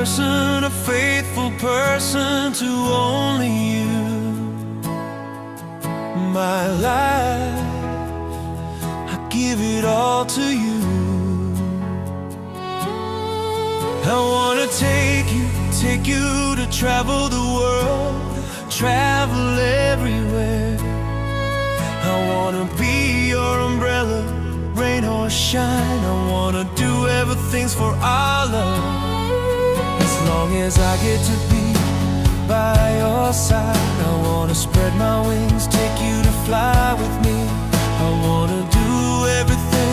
person, a faithful person to only you. My life, I give it all to you. I wanna take you to travel the world, travel everywhere. I wanna be your umbrella, rain or shine. I wanna do everything's for our love. As long as I get to be by your side, I wanna spread my wings, take you to fly with me. I wanna do everything